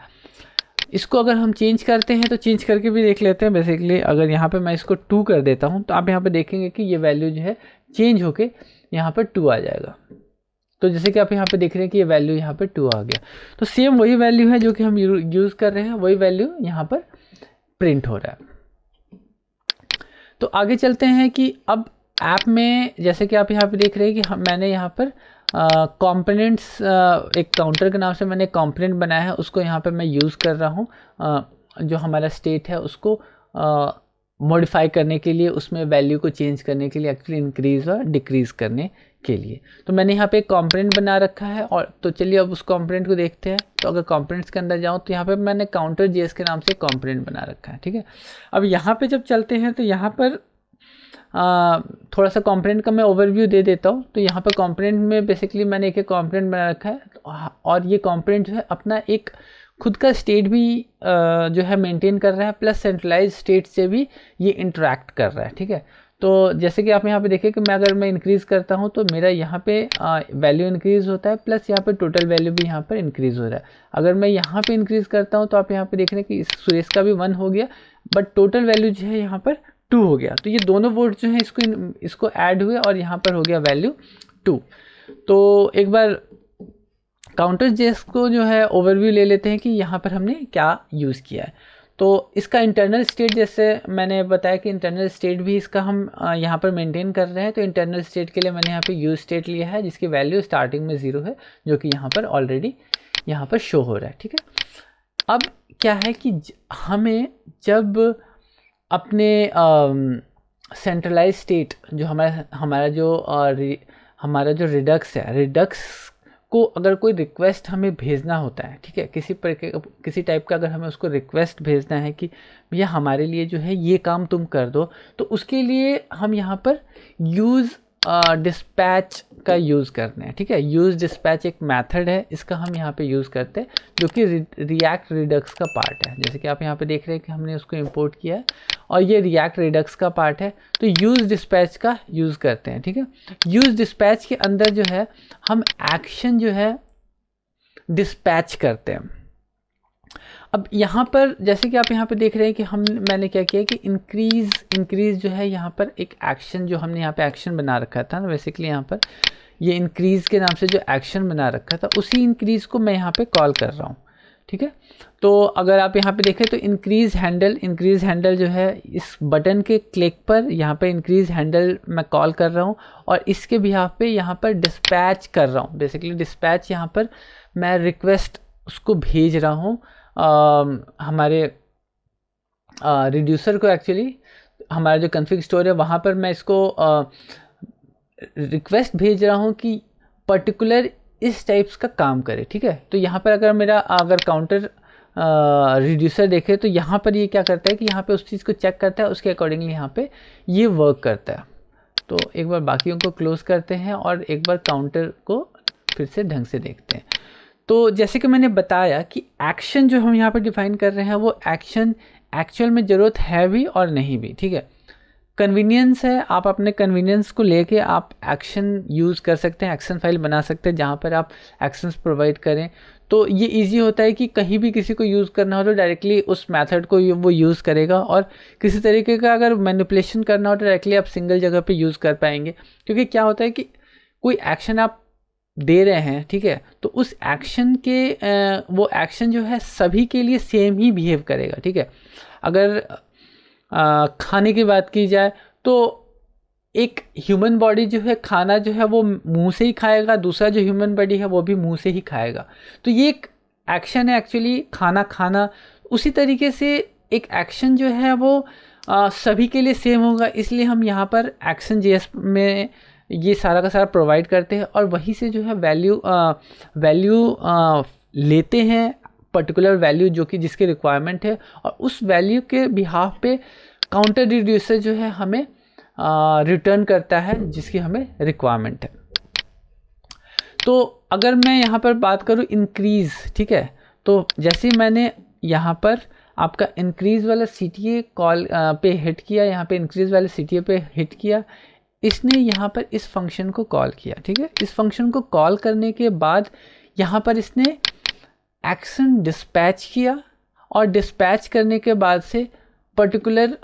इसको अगर हम चेंज करते हैं तो चेंज करके भी देख लेते हैं। बेसिकली अगर यहाँ पे मैं इसको 2 कर देता हूँ तो आप यहाँ पे देखेंगे कि ये वैल्यू जो है चेंज होके यहाँ पर 2 आ जाएगा। तो जैसे कि आप यहाँ पे देख रहे हैं कि ये वैल्यू यहाँ पे 2 आ गया, तो सेम वही वैल्यू है जो कि हम यूज़ कर रहे हैं, वही वैल्यू यहाँ पर प्रिंट हो रहा है। तो आगे चलते हैं कि अब ऐप में जैसे कि आप यहाँ पे देख रहे हैं कि मैंने यहाँ पर कंपोनेंट्स एक काउंटर के नाम से मैंने कंपोनेंट बनाया है, उसको यहाँ पे मैं यूज़ कर रहा हूँ जो हमारा स्टेट है उसको मॉडिफाई करने के लिए, उसमें वैल्यू को चेंज करने के लिए, एक्चुअली इंक्रीज़ और डिक्रीज़ करने के लिए। तो मैंने यहाँ पे एक कंपोनेंट बना रखा है और तो चलिए अब उस कंपोनेंट को देखते हैं। तो अगर कंपोनेंट्स के अंदर जाऊँ तो यहाँ पे मैंने काउंटर जेएस के नाम से कंपोनेंट बना रखा है। ठीक है, अब यहाँ पे जब चलते हैं तो यहाँ पर थोड़ा सा कंपोनेंट का मैं ओवरव्यू दे देता हूँ। तो यहाँ पर कंपोनेंट में बेसिकली मैंने एक कंपोनेंट बना रखा है और ये कंपोनेंट जो है अपना एक खुद का स्टेट भी जो है मेंटेन कर रहा है, प्लस सेंट्रलाइज स्टेट से भी ये इंटरेक्ट कर रहा है। ठीक है, तो जैसे कि आप यहाँ पे देखिए कि मैं अगर मैं इंक्रीज़ करता हूँ तो मेरा यहाँ पे वैल्यू इंक्रीज़ होता है, प्लस यहाँ पे टोटल वैल्यू भी यहाँ पर इंक्रीज़ हो रहा है। अगर मैं यहाँ पे इंक्रीज़ करता हूँ तो आप यहाँ पे देख रहे हैं कि सुरेश का भी 1 हो गया, बट टोटल वैल्यू जो है यहाँ पर 2 हो गया। तो ये दोनों वोट जो है इसको ऐड हुए और यहाँ पर हो गया वैल्यू 2। तो एक बार काउंटर जेस को जो है ओवरव्यू ले लेते हैं कि यहाँ पर हमने क्या यूज़ किया है। तो इसका इंटरनल स्टेट, जैसे मैंने बताया कि इंटरनल स्टेट भी इसका हम यहाँ पर मेंटेन कर रहे हैं। तो इंटरनल स्टेट के लिए मैंने यहाँ पे यूज स्टेट लिया है जिसकी वैल्यू स्टार्टिंग में 0 है, जो कि यहाँ पर ऑलरेडी यहाँ पर शो हो रहा है। ठीक है, अब क्या है कि हमें जब अपने सेंट्रलाइज स्टेट जो हमारा जो रिडक्स है, रिडक्स को अगर कोई रिक्वेस्ट हमें भेजना होता है, ठीक है, किसी टाइप का अगर हमें उसको रिक्वेस्ट भेजना है कि भैया हमारे लिए जो है ये काम तुम कर दो, तो उसके लिए हम यहाँ पर यूज़ डिस्पैच का यूज़ करते हैं। ठीक है, यूज़ डिस्पैच एक मेथड है, इसका हम यहाँ पे यूज़ करते हैं, जो कि रिएक्ट रिडक्स का पार्ट है। जैसे कि आप यहाँ पे देख रहे हैं कि हमने उसको इंपोर्ट किया है और ये रिएक्ट रिडक्स का पार्ट है, तो यूज़ डिस्पैच का यूज़ करते हैं। ठीक है, यूज़ डिस्पैच के अंदर जो है हम एक्शन जो है डिस्पैच करते हैं। अब यहाँ पर जैसे कि आप यहाँ पे देख रहे हैं कि मैंने क्या किया कि इंक्रीज़ जो है यहाँ पर एक एक्शन, जो हमने यहाँ पे एक्शन बना रखा था ना, बेसिकली यहाँ पर ये इंक्रीज़ के नाम से जो एक्शन बना रखा था, उसी इंक्रीज़ को मैं यहाँ पे कॉल कर रहा हूँ। ठीक है, तो अगर आप यहाँ पे देखें तो इंक्रीज़ हैंडल जो है इस बटन के क्लिक पर यहाँ पे इंक्रीज़ हैंडल मैं कॉल कर रहा हूँ और इसके बिहाफ पे यहाँ पर डिस्पैच कर रहा हूँ। बेसिकली डिस्पैच यहाँ पर मैं रिक्वेस्ट उसको भेज रहा हूँ हमारे रिड्यूसर को। एक्चुअली हमारा जो कॉन्फ़िग स्टोर है वहाँ पर मैं इसको रिक्वेस्ट भेज रहा हूँ कि पर्टिकुलर इस टाइप्स का काम करे। ठीक है, तो यहाँ पर अगर काउंटर रिड्यूसर देखे तो यहाँ पर ये क्या करता है कि यहाँ पे उस चीज़ को चेक करता है, उसके अकॉर्डिंगली यहाँ पे ये वर्क करता है। तो एक बार बाकियों को क्लोज़ करते हैं और एक बार काउंटर को फिर से ढंग से देखते हैं। तो जैसे कि मैंने बताया कि एक्शन जो हम यहाँ पर डिफाइन कर रहे हैं वो एक्शन एक्चुअल में ज़रूरत है भी और नहीं भी। ठीक है, कन्वीनियंस है, आप अपने कन्वीनियंस को लेके आप एक्शन यूज़ कर सकते हैं, एक्शन फाइल बना सकते हैं जहाँ पर आप एक्शंस प्रोवाइड करें। तो ये इजी होता है कि कहीं भी किसी को यूज़ करना हो तो डायरेक्टली उस मेथड को वो यूज़ करेगा, और किसी तरीके का अगर मैनिपुलेशन करना हो तो डायरेक्टली आप सिंगल जगह पे यूज़ कर पाएंगे। क्योंकि क्या होता है कि कोई एक्शन आप दे रहे हैं, ठीक है, तो उस एक्शन के वो एक्शन जो है सभी के लिए सेम ही बिहेव करेगा। ठीक है, अगर खाने की बात की जाए तो एक ह्यूमन बॉडी जो है खाना जो है वो मुंह से ही खाएगा, दूसरा जो ह्यूमन बॉडी है वो भी मुंह से ही खाएगा। तो ये एक एक्शन है एक्चुअली, खाना खाना। उसी तरीके से एक एक्शन जो है वो सभी के लिए सेम होगा, इसलिए हम यहाँ पर एक्शन जेएस में ये सारा का सारा प्रोवाइड करते हैं और वहीं से जो है वैल्यू लेते हैं, पर्टिकुलर वैल्यू जो कि जिसकी रिक्वायरमेंट है, और उस वैल्यू के बिहाफ पे काउंटर रिड्यूसर जो है हमें रिटर्न करता है जिसकी हमें रिक्वायरमेंट है। तो अगर मैं यहाँ पर बात करूँ इंक्रीज़, ठीक है, तो जैसे मैंने यहाँ पर आपका इंक्रीज़ वाला CTA कॉल पे हिट किया, यहाँ पे इंक्रीज़ वाले CTA पे हिट किया, इसने यहाँ पर इस फंक्शन को कॉल किया। ठीक है, इस फंक्शन को कॉल करने के बाद यहाँ पर इसने एक्शन डिस्पैच किया, और डिस्पैच करने के बाद से पर्टिकुलर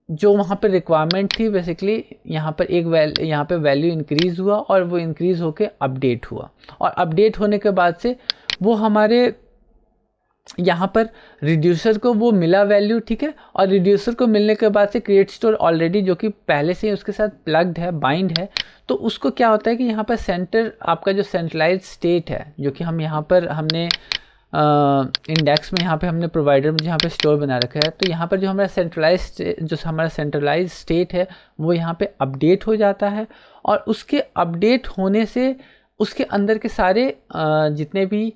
जो वहाँ पर रिक्वायरमेंट थी, बेसिकली यहाँ पर यहाँ पे वैल्यू इंक्रीज़ हुआ और वो इंक्रीज़ होके अपडेट हुआ, और अपडेट होने के बाद से वो हमारे यहाँ पर रिड्यूसर को वो मिला वैल्यू। ठीक है, और रिड्यूसर को मिलने के बाद से क्रिएट स्टोर ऑलरेडी जो कि पहले से ही उसके साथ प्लग्ड है, बाइंड है, तो उसको क्या होता है कि यहाँ पर आपका जो सेंट्रलाइज स्टेट है, जो कि हम यहाँ पर हमने इंडेक्स में यहाँ पे हमने प्रोवाइडर में जहाँ पे स्टोर बना रखा है, तो यहाँ पर जो हमारा सेंट्रलाइज स्टेट है वो यहाँ पे अपडेट हो जाता है, और उसके अपडेट होने से उसके अंदर के सारे जितने भी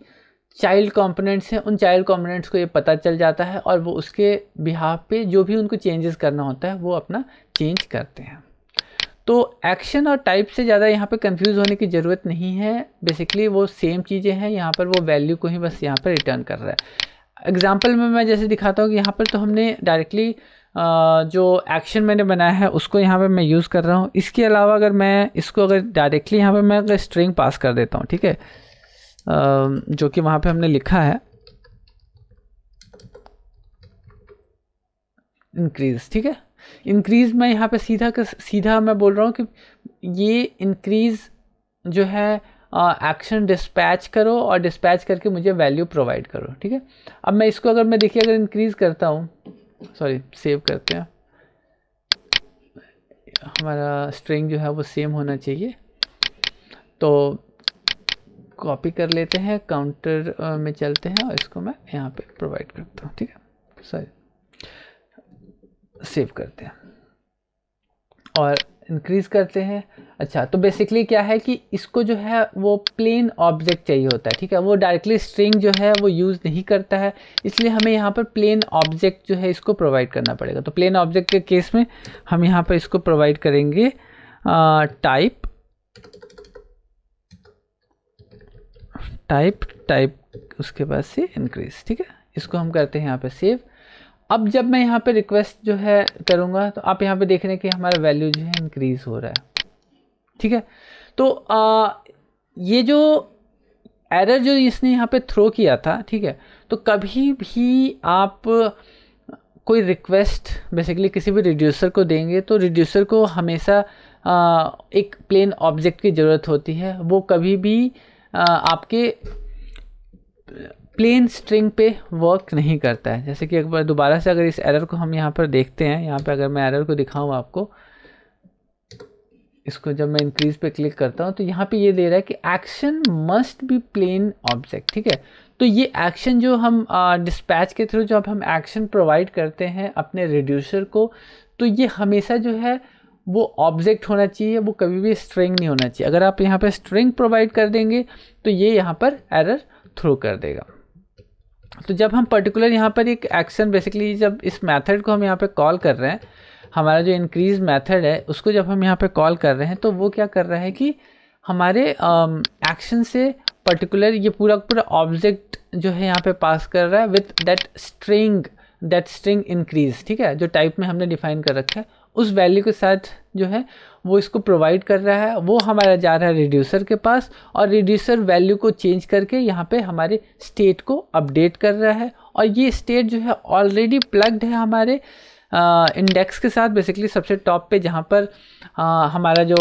चाइल्ड कंपोनेंट्स हैं उन चाइल्ड कंपोनेंट्स को ये पता चल जाता है, और वो उसके बिहाफ पे जो भी उनको चेंजेस करना होता है वो अपना चेंज करते हैं। तो एक्शन और टाइप से ज़्यादा यहाँ पे कंफ्यूज होने की ज़रूरत नहीं है, बेसिकली वो सेम चीज़ें हैं, यहाँ पर वो वैल्यू को ही बस यहाँ पर रिटर्न कर रहा है। एग्जाम्पल में मैं जैसे दिखाता हूँ कि यहाँ पर तो हमने डायरेक्टली जो एक्शन मैंने बनाया है उसको यहाँ पे मैं यूज़ कर रहा हूँ। इसके अलावा अगर मैं इसको अगर डायरेक्टली यहाँ पे मैं अगर स्ट्रिंग पास कर देता हूँ, ठीक है, जो कि वहाँ पे हमने लिखा है इंक्रीज, ठीक है, इंक्रीज मैं यहाँ पे सीधा मैं बोल रहा हूँ कि ये इंक्रीज जो है एक्शन डिस्पैच करो और डिस्पैच करके मुझे वैल्यू प्रोवाइड करो, ठीक है। अब मैं इसको अगर मैं देखिए अगर इंक्रीज करता हूँ, सॉरी सेव करते हैं, हमारा स्ट्रिंग जो है वो सेम होना चाहिए, तो कॉपी कर लेते हैं, काउंटर में चलते हैं और इसको मैं यहाँ पे प्रोवाइड करता हूँ, ठीक है, सॉरी सेव करते हैं और इंक्रीज करते हैं। अच्छा, तो बेसिकली क्या है कि इसको जो है वो प्लेन ऑब्जेक्ट चाहिए होता है, ठीक है, वो डायरेक्टली स्ट्रिंग जो है वो यूज़ नहीं करता है, इसलिए हमें यहाँ पर प्लेन ऑब्जेक्ट जो है इसको प्रोवाइड करना पड़ेगा। तो प्लेन ऑब्जेक्ट के केस में हम यहाँ पर इसको प्रोवाइड करेंगे टाइप उसके बाद से इंक्रीज, ठीक है, इसको हम करते हैं यहाँ पे सेव। अब जब मैं यहाँ पे रिक्वेस्ट जो है करूँगा तो आप यहाँ पे देख रहे हैं कि हमारा वैल्यू जो है इंक्रीज हो रहा है, ठीक है। तो ये जो एरर जो इसने यहाँ पे थ्रो किया था, ठीक है, तो कभी भी आप कोई रिक्वेस्ट बेसिकली किसी भी रिड्यूसर को देंगे तो रिड्यूसर को हमेशा एक प्लेन ऑब्जेक्ट की ज़रूरत होती है, वो कभी भी आपके प्लेन स्ट्रिंग पे वर्क नहीं करता है। जैसे कि एक बार दोबारा से अगर इस एरर को हम यहाँ पर देखते हैं, यहाँ पे अगर मैं एरर को दिखाऊँ आपको, इसको जब मैं इंक्रीज पे क्लिक करता हूँ तो यहाँ पे ये दे रहा है कि action must be plain object, ठीक है। तो ये एक्शन जो हम डिस्पैच के थ्रू जब हम एक्शन प्रोवाइड करते हैं अपने रिड्यूसर को, तो ये हमेशा जो है वो ऑब्जेक्ट होना चाहिए, वो कभी भी स्ट्रिंग नहीं होना चाहिए। अगर आप यहाँ पे स्ट्रिंग प्रोवाइड कर देंगे तो ये यहाँ पर एरर थ्रो कर देगा। तो जब हम पर्टिकुलर यहाँ पर एक एक्शन बेसिकली जब इस मेथड को हम यहाँ पे कॉल कर रहे हैं, हमारा जो इंक्रीज मेथड है उसको जब हम यहाँ पे कॉल कर रहे हैं तो वो क्या कर रहा है कि हमारे एक्शन से पर्टिकुलर ये पूरा ऑब्जेक्ट जो है यहाँ पे पास कर रहा है विथ दैट स्ट्रिंग इंक्रीज, ठीक है, जो टाइप में हमने डिफाइन कर रखा है उस वैल्यू के साथ जो है वो इसको प्रोवाइड कर रहा है। वो हमारा जा रहा है रिड्यूसर के पास और रिड्यूसर वैल्यू को चेंज करके यहाँ पे हमारे स्टेट को अपडेट कर रहा है, और ये स्टेट जो है ऑलरेडी प्लग्ड है हमारे इंडेक्स के साथ, बेसिकली सबसे टॉप पे जहाँ पर हमारा जो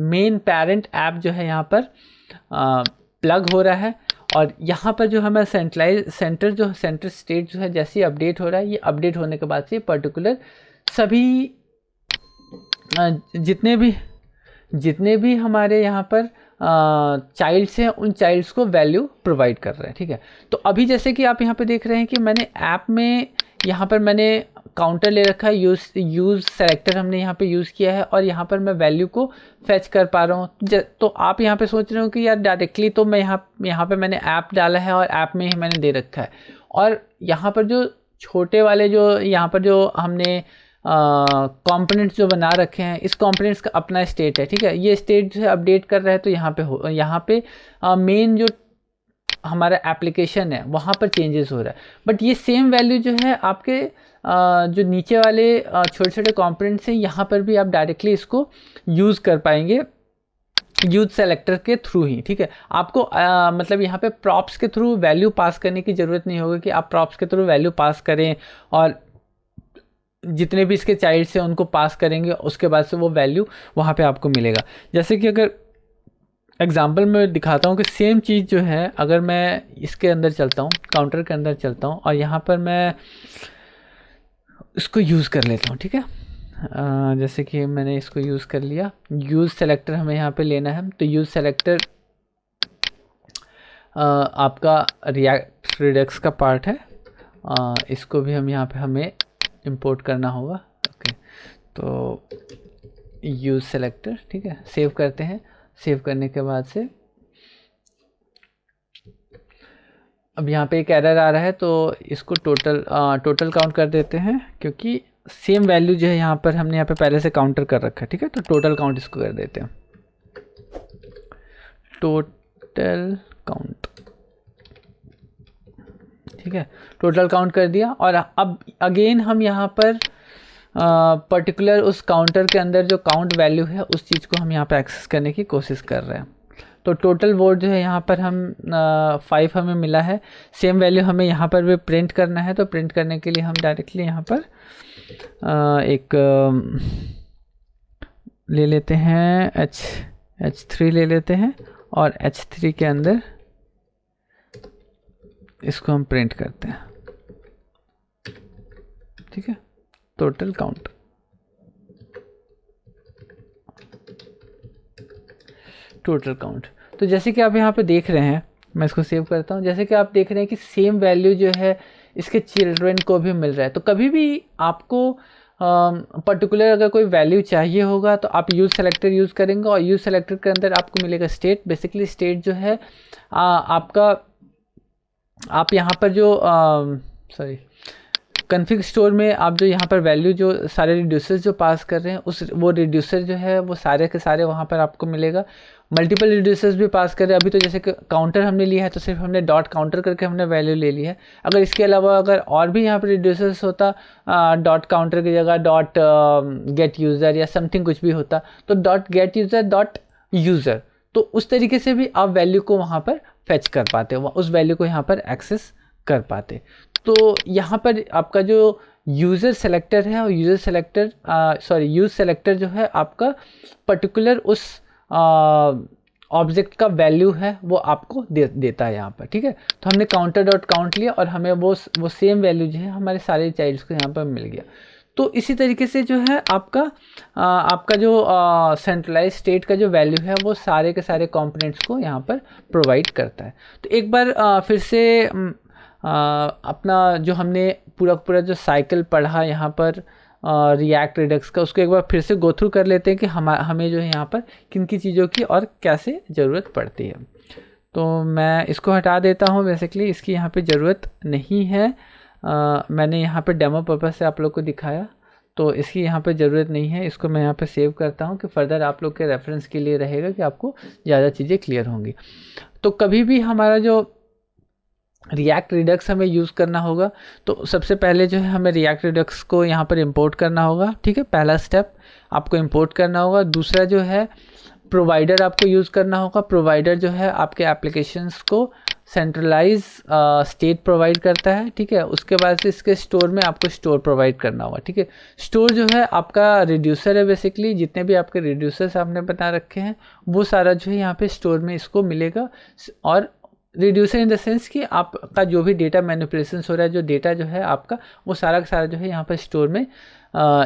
मेन पेरेंट ऐप जो है यहाँ पर प्लग हो रहा है, और यहाँ पर जो हमारा सेंटर स्टेट जो है जैसे ही अपडेट हो रहा है, ये अपडेट होने के बाद से पर्टिकुलर सभी जितने भी हमारे यहाँ पर चाइल्ड्स हैं उन चाइल्ड्स को वैल्यू प्रोवाइड कर रहे हैं, ठीक है। तो अभी जैसे कि आप यहाँ पे देख रहे हैं कि मैंने ऐप में यहाँ पर मैंने काउंटर ले रखा है, यूज़ सेलेक्टर हमने यहाँ पे यूज़ किया है, और यहाँ पर मैं वैल्यू को फेच कर पा रहा हूँ। तो आप यहाँ पे सोच रहे हो कि यार डायरेक्टली तो मैं यहाँ पे मैंने ऐप डाला है और ऐप में ही मैंने दे रखा है, और यहाँ पर जो छोटे वाले जो यहाँ पर जो हमने कंपोनेंट्स जो बना रखे हैं, इस कंपोनेंट्स का अपना स्टेट है, ठीक है। ये स्टेट जो है अपडेट कर रहा है, तो यहाँ पे मेन जो हमारा एप्लीकेशन है वहाँ पर चेंजेस हो रहा है, बट ये सेम वैल्यू जो है आपके जो नीचे वाले छोटे छोटे कंपोनेंट्स हैं यहाँ पर भी आप डायरेक्टली इसको यूज़ कर पाएंगे यूज सेलेक्टर के थ्रू ही, ठीक है। आपको मतलब यहाँ पे प्रॉप्स के थ्रू वैल्यू पास करने की ज़रूरत नहीं होगी कि आप प्रॉप्स के थ्रू वैल्यू पास करें और जितने भी इसके चाइल्ड्स हैं उनको पास करेंगे, उसके बाद से वो वैल्यू वहाँ पे आपको मिलेगा। जैसे कि अगर एग्जांपल में दिखाता हूँ कि सेम चीज़ जो है, अगर मैं इसके अंदर चलता हूँ, काउंटर के अंदर चलता हूँ और यहाँ पर मैं इसको यूज़ कर लेता हूँ, ठीक है। जैसे कि मैंने इसको यूज़ कर लिया, यूज़ सेलेक्टर हमें यहाँ पे लेना है, तो यूज़ सेलेक्टर आपका रिएक्ट रिडक्स का पार्ट है, इसको भी हम यहाँ पे हमें इंपोर्ट करना होगा। ओके, तो यूज़ सेलेक्टर, ठीक है, सेव करते हैं। सेव करने के बाद से अब यहाँ पे एक एरर आ रहा है, तो इसको टोटल काउंट कर देते हैं, क्योंकि सेम वैल्यू जो है यहाँ पर हमने यहाँ पे पहले से काउंटर कर रखा है, ठीक है। तो टोटल काउंट इसको कर देते हैं, टोटल काउंट, ठीक है, टोटल काउंट कर दिया। और अब अगेन हम यहाँ पर पर्टिकुलर उस काउंटर के अंदर जो काउंट वैल्यू है उस चीज़ को हम यहाँ पर एक्सेस करने की कोशिश कर रहे हैं। तो टोटल वोट जो है यहाँ पर हम 5 हमें मिला है। सेम वैल्यू हमें यहाँ पर भी प्रिंट करना है, तो प्रिंट करने के लिए हम डायरेक्टली यहाँ पर एक ले लेते हैं H3 ले लेते हैं और H3 के अंदर इसको हम प्रिंट करते हैं, ठीक है। Total count, total count. तो जैसे कि आप यहाँ पे देख रहे हैं, मैं इसको सेव करता हूँ, जैसे कि आप देख रहे हैं कि सेम वैल्यू जो है इसके चिल्ड्रन को भी मिल रहा है। तो कभी भी आपको पर्टिकुलर अगर कोई वैल्यू चाहिए होगा तो आप यूज़ सेलेक्टर यूज़ करेंगे और यूज़ सेलेक्टर के अंदर आपको मिलेगा स्टेट। बेसिकली स्टेट जो है आपका, आप यहाँ पर जो कॉन्फ़िग स्टोर में आप जो यहाँ पर वैल्यू जो सारे रिड्यूसर्स जो पास कर रहे हैं उस वो रिड्यूसर जो है वो सारे के सारे वहाँ पर आपको मिलेगा। मल्टीपल रिड्यूसर्स भी पास कर रहे हैं। अभी तो जैसे कि काउंटर हमने लिया है तो सिर्फ हमने डॉट काउंटर करके हमने वैल्यू ले ली है। अगर इसके अलावा अगर और भी यहाँ पर रिड्यूसर्स होता, डॉट काउंटर की जगह डॉट गेट यूज़र या समथिंग कुछ भी होता, तो dot gate user dot user, तो उस तरीके से भी आप वैल्यू को वहाँ पर फेच कर पाते हो, उस वैल्यू को यहाँ पर एक्सेस कर पाते। तो यहाँ पर आपका जो यूज़र सेलेक्टर है और यूज़ सेलेक्टर जो है आपका पर्टिकुलर उस ऑब्जेक्ट का वैल्यू है वो आपको देता है यहाँ पर, ठीक है। तो हमने काउंटर डॉट काउंट लिया और हमें वो सेम वैल्यू जो है हमारे सारे चाइल्ड्स को यहाँ पर मिल गया। तो इसी तरीके से जो है आपका जो सेंट्रलाइज स्टेट का जो वैल्यू है वो सारे के सारे कंपोनेंट्स को यहाँ पर प्रोवाइड करता है। तो एक बार फिर से अपना जो हमने पूरा जो साइकिल पढ़ा यहाँ पर रिएक्ट रिडक्स का, उसको एक बार फिर से गो थ्रू कर लेते हैं कि हमें जो है यहाँ पर किन की चीज़ों की और कैसे ज़रूरत पड़ती है। तो मैं इसको हटा देता हूँ, बेसिकली इसकी यहाँ पे ज़रूरत नहीं है। मैंने यहाँ पे डेमो पर्पस से आप लोग को दिखाया, तो इसकी यहाँ पे ज़रूरत नहीं है। इसको मैं यहाँ पे सेव करता हूँ कि फर्दर आप लोग के रेफरेंस के लिए रहेगा कि आपको ज़्यादा चीज़ें क्लियर होंगी। तो कभी भी हमारा जो रिएक्ट रिडक्स हमें यूज़ करना होगा तो सबसे पहले जो है हमें रिएक्ट रिडक्स को यहाँ पर इंपोर्ट करना होगा, ठीक है। पहला स्टेप आपको इंपोर्ट करना होगा। दूसरा जो है प्रोवाइडर आपको यूज़ करना होगा। प्रोवाइडर जो है आपके एप्लीकेशंस को सेंट्रलाइज स्टेट प्रोवाइड करता है, ठीक है। उसके बाद से इसके स्टोर में आपको स्टोर प्रोवाइड करना होगा, ठीक है। स्टोर जो है आपका रिड्यूसर है, बेसिकली जितने भी आपके रिड्यूसर्स आपने बना रखे हैं वो सारा जो है यहाँ पे स्टोर में इसको मिलेगा। और रिड्यूसर इन द सेंस कि आपका जो भी डेटा मैनिपुलेशंस हो रहा है, जो डेटा जो है आपका वो सारा का सारा जो है यहाँ पर स्टोर में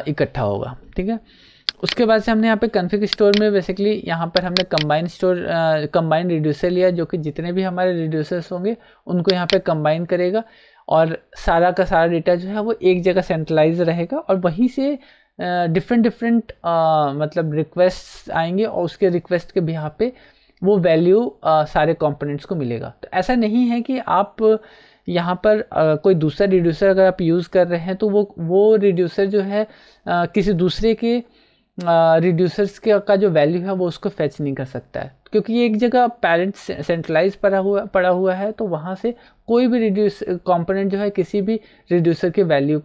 इकट्ठा होगा, ठीक है। उसके बाद से हमने यहाँ पे कॉन्फ़िग स्टोर में बेसिकली यहाँ पर हमने कंबाइन रिड्यूसर लिया, जो कि जितने भी हमारे रिड्यूसर्स होंगे उनको यहाँ पे कंबाइन करेगा और सारा का सारा डेटा जो है वो एक जगह सेंट्रलाइज रहेगा और वहीं से डिफरेंट मतलब रिक्वेस्ट आएंगे और उसके रिक्वेस्ट के बिहाफ पे वो वैल्यू सारे कंपोनेंट्स को मिलेगा। तो ऐसा नहीं है कि आप यहाँ पर कोई दूसरा रिड्यूसर अगर आप यूज़ कर रहे हैं तो वो रिड्यूसर जो है किसी दूसरे के रिड्यूसर्स के का जो वैल्यू है वो उसको फेच नहीं कर सकता है, क्योंकि ये एक जगह पेरेंट सेंट्रलाइज पड़ा हुआ है। तो वहाँ से कोई भी कंपोनेंट जो है किसी भी रिड्यूसर के वैल्यू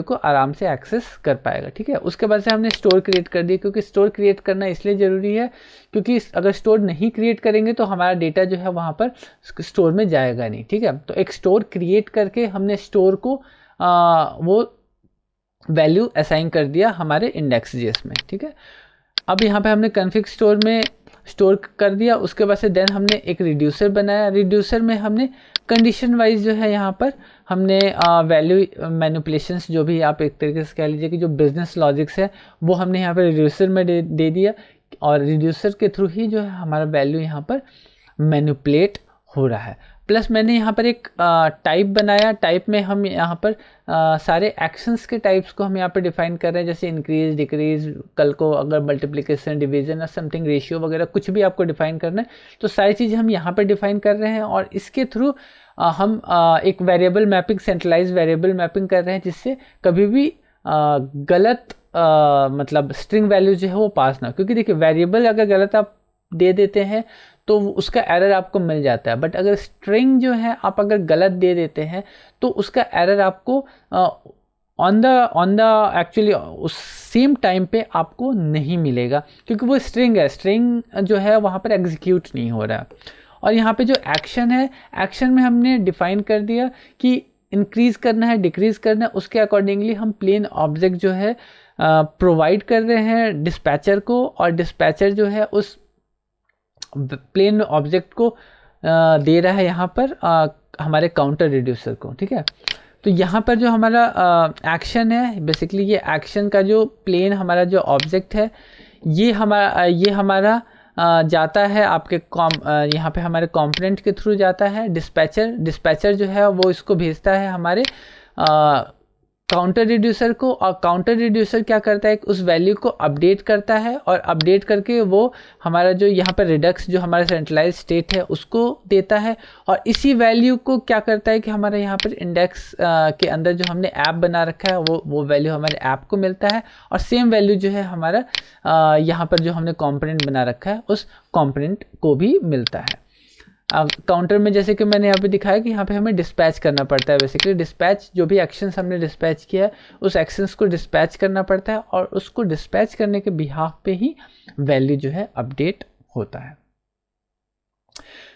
को आराम से एक्सेस कर पाएगा, ठीक है। उसके बाद से हमने स्टोर क्रिएट कर दिया, क्योंकि स्टोर क्रिएट करना इसलिए ज़रूरी है क्योंकि अगर स्टोर नहीं क्रिएट करेंगे तो हमारा डेटा जो है वहाँ पर स्टोर में जाएगा नहीं, ठीक है। तो एक स्टोर क्रिएट करके हमने स्टोर को वो वैल्यू असाइन कर दिया हमारे index.js में, ठीक है। अब यहाँ पे हमने कॉन्फ़िग स्टोर में स्टोर कर दिया। उसके बाद से देन हमने एक रिड्यूसर बनाया। रिड्यूसर में हमने कंडीशन वाइज जो है यहाँ पर हमने वैल्यू मैनिपुलेशंस जो भी आप एक तरीके से कह लीजिए कि जो बिजनेस लॉजिक्स है वो हमने यहाँ पर रिड्यूसर में दे दिया और रिड्यूसर के थ्रू ही जो है हमारा वैल्यू यहाँ पर मैनिपुलेट हो रहा है। प्लस मैंने यहाँ पर एक टाइप बनाया। टाइप में हम यहाँ पर सारे एक्शंस के टाइप्स को हम यहाँ पर डिफाइन कर रहे हैं, जैसे इंक्रीज डिक्रीज, कल को अगर मल्टीप्लिकेशन डिवीजन या समथिंग रेशियो वगैरह कुछ भी आपको डिफाइन करना है तो सारी चीज़ें हम यहाँ पर डिफाइन कर रहे हैं। और इसके थ्रू हम एक variable mapping, centralize variable mapping कर रहे हैं, जिससे कभी भी गलत मतलब स्ट्रिंग वैल्यू जो है वो पास ना हो। क्योंकि देखिए वेरिएबल अगर गलत आप दे देते हैं तो उसका एरर आपको मिल जाता है, बट अगर स्ट्रिंग जो है आप अगर गलत दे देते हैं तो उसका एरर आपको ऑन द एक्चुअली उस सेम टाइम पे आपको नहीं मिलेगा, क्योंकि वो स्ट्रिंग है, स्ट्रिंग जो है वहाँ पर एग्जीक्यूट नहीं हो रहा। और यहाँ पे जो एक्शन है, एक्शन में हमने डिफाइन कर दिया कि इंक्रीज़ करना है, डिक्रीज़ करना है, उसके अकॉर्डिंगली हम प्लेन ऑब्जेक्ट जो है प्रोवाइड कर रहे हैं डिस्पैचर को, और डिस्पैचर जो है उस प्लेन ऑब्जेक्ट को दे रहा है यहाँ पर हमारे काउंटर रिड्यूसर को। ठीक है, तो यहाँ पर जो हमारा एक्शन है, बेसिकली ये एक्शन का जो प्लेन हमारा जो ऑब्जेक्ट है, ये हमारा जाता है आपके यहाँ पे हमारे कंपोनेंट के थ्रू जाता है। डिस्पैचर जो है वो इसको भेजता है हमारे काउंटर रिड्यूसर को, और काउंटर रिड्यूसर क्या करता है, उस वैल्यू को अपडेट करता है, और अपडेट करके वो हमारा जो यहाँ पर रिडक्स जो हमारा सेंट्रलाइज स्टेट है उसको देता है। और इसी वैल्यू को क्या करता है कि हमारे यहाँ पर इंडेक्स के अंदर जो हमने ऐप बना रखा है वो वैल्यू हमारे ऐप को मिलता है, और सेम वैल्यू जो है हमारा यहाँ पर जो हमने कॉम्पोनेंट बना रखा है उस कॉम्पोनेंट को भी मिलता है। अब काउंटर में जैसे कि मैंने यहाँ पे दिखाया कि यहाँ पे हमें डिस्पैच करना पड़ता है, बेसिकली डिस्पैच जो भी एक्शंस हमने डिस्पैच किया है उस एक्शंस को डिस्पैच करना पड़ता है, और उसको डिस्पैच करने के बिहाफ पे ही वैल्यू जो है अपडेट होता है।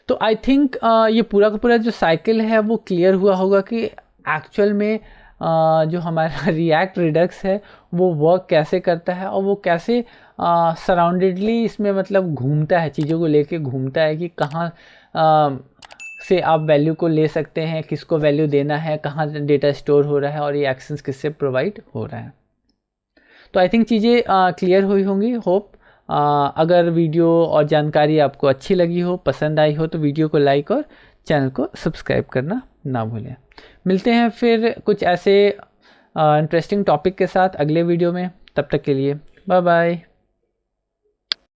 तो आई थिंक ये पूरा का पूरा जो साइकिल है वो क्लियर हुआ होगा कि एक्चुअल में जो हमारा रिएक्ट रिडक्स है वो वर्क कैसे करता है, और वो कैसे सराउंडेडली इसमें मतलब घूमता है, चीज़ों को लेके घूमता है कि कहाँ से आप वैल्यू को ले सकते हैं, किसको वैल्यू देना है, कहाँ डेटा स्टोर हो रहा है, और ये एक्शंस किससे प्रोवाइड हो रहा है। तो आई थिंक चीज़ें क्लियर हुई होंगी, होप। अगर वीडियो और जानकारी आपको अच्छी लगी हो, पसंद आई हो, तो वीडियो को लाइक और चैनल को सब्सक्राइब करना ना भूलें। मिलते हैं फिर कुछ ऐसे इंटरेस्टिंग टॉपिक के साथ अगले वीडियो में, तब तक के लिए बाय बाय।